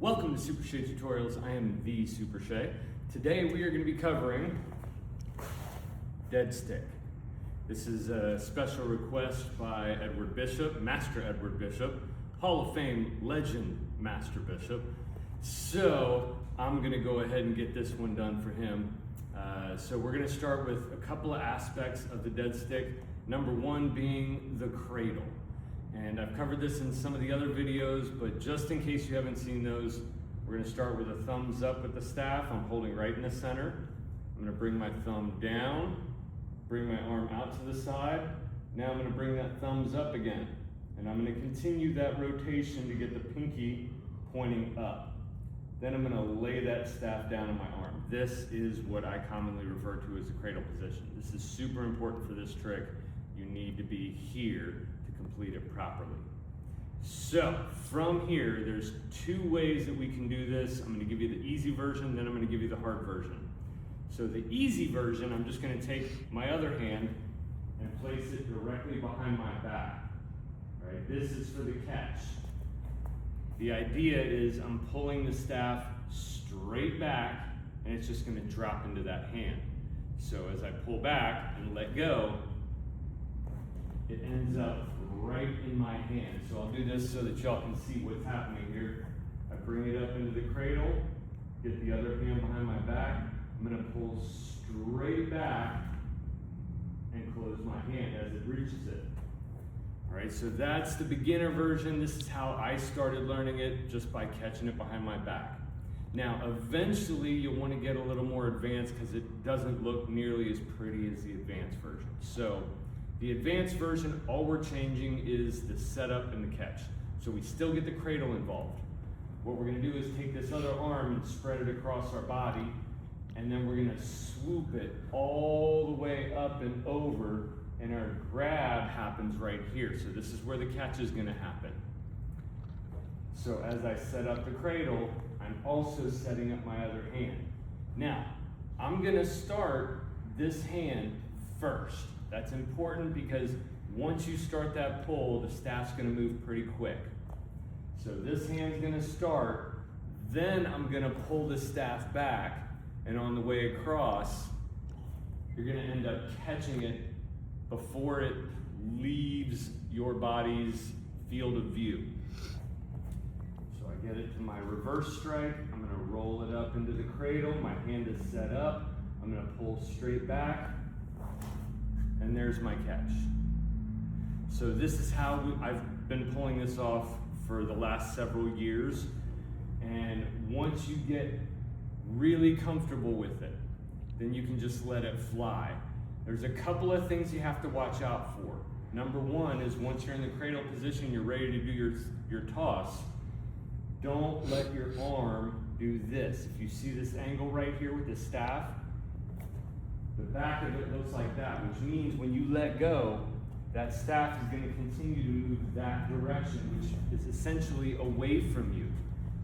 Welcome to Super Shay Tutorials. I am the Super Shay. Today we are going to be covering Deadstick. This is a special request by Edward Bishop, Master Edward Bishop, Hall of Fame legend Master Bishop. So I'm going to go ahead and get this one done for him. So we're going to start with a couple of aspects of the Deadstick. Number one being the cradle. And I've covered this in some of the other videos, but just in case you haven't seen those, we're going to start with a thumbs up with the staff. I'm holding right in the center. I'm going to bring my thumb down, bring my arm out to the side. Now I'm going to bring that thumbs up again. And I'm going to continue that rotation to get the pinky pointing up. Then I'm going to lay that staff down on my arm. This is what I commonly refer to as the cradle position. This is super important for this trick. You need to be here to complete it properly. So from here, there's two ways that we can do this. I'm going to give you the easy version, then I'm going to give you the hard version. So the easy version, I'm just going to take my other hand and place it directly behind my back. All right, this is for the catch. The idea is I'm pulling the staff straight back and it's just going to drop into that hand. So as I pull back and let go, it ends up right in my hand. So I'll do this so that y'all can see what's happening here. I bring it up into the cradle, get the other hand behind my back. I'm going to pull straight back and close my hand as it reaches it. All right, so that's the beginner version. This is how I started learning it, just by catching it behind my back. Now, eventually you'll want to get a little more advanced because it doesn't look nearly as pretty as the advanced version. So the advanced version, all we're changing is the setup and the catch. So we still get the cradle involved. What we're going to do is take this other arm and spread it across our body, and then we're going to swoop it all the way up and over, and our grab happens right here. So this is where the catch is going to happen. So as I set up the cradle, I'm also setting up my other hand. Now, I'm going to start this hand first. That's important because once you start that pull, the staff's going to move pretty quick. So this hand's going to start, then I'm going to pull the staff back, and on the way across, you're going to end up catching it before it leaves your body's field of view. So I get it to my reverse strike. I'm going to roll it up into the cradle. My hand is set up. I'm going to pull straight back. And there's my catch. So this is how I've been pulling this off for the last several years. And once you get really comfortable with it, then you can just let it fly. There's a couple of things you have to watch out for. Number one is once you're in the cradle position, you're ready to do your toss, don't let your arm do this. If you see this angle right here with the staff, the back of it looks like that, which means when you let go, that staff is going to continue to move that direction, which is essentially away from you.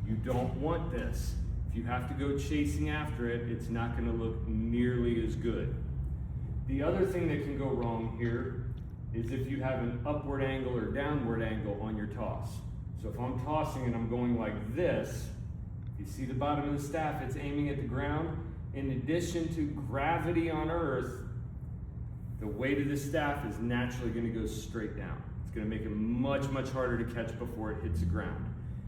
You don't want this. If you have to go chasing after it, it's not going to look nearly as good. The other thing that can go wrong here is if you have an upward angle or downward angle on your toss. So if I'm tossing and I'm going like this, you see the bottom of the staff, it's aiming at the ground. In addition to gravity on Earth, the weight of the staff is naturally going to go straight down. It's going to make it much, much harder to catch before it hits the ground.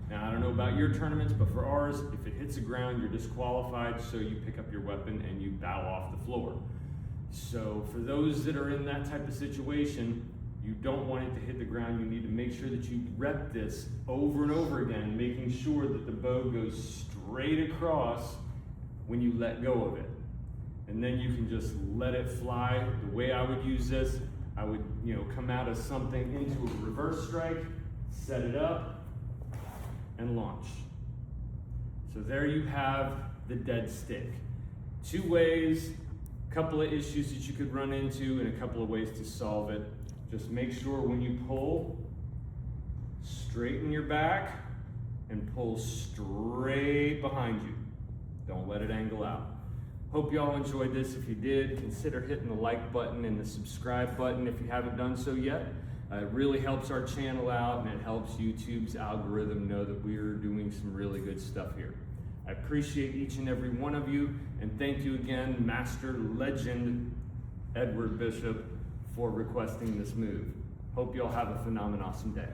Now, I don't know about your tournaments, but for ours, if it hits the ground, you're disqualified, so you pick up your weapon and you bow off the floor. So for those that are in that type of situation, you don't want it to hit the ground. You need to make sure that you rep this over and over again, making sure that the bow goes straight across when you let go of it. And then you can just let it fly. The way I would use this, I would come out of something into a reverse strike, set it up, and launch. So there you have the Deadstick. Two ways, a couple of issues that you could run into, and a couple of ways to solve it. Just make sure when you pull, straighten your back and pull straight behind you. Don't let it angle out. Hope y'all enjoyed this. If you did, consider hitting the like button and the subscribe button if you haven't done so yet. It really helps our channel out, and it helps YouTube's algorithm know that we're doing some really good stuff here. I appreciate each and every one of you, and thank you again, Master Legend Edward Bishop, for requesting this move. Hope you all have a phenomenal awesome day.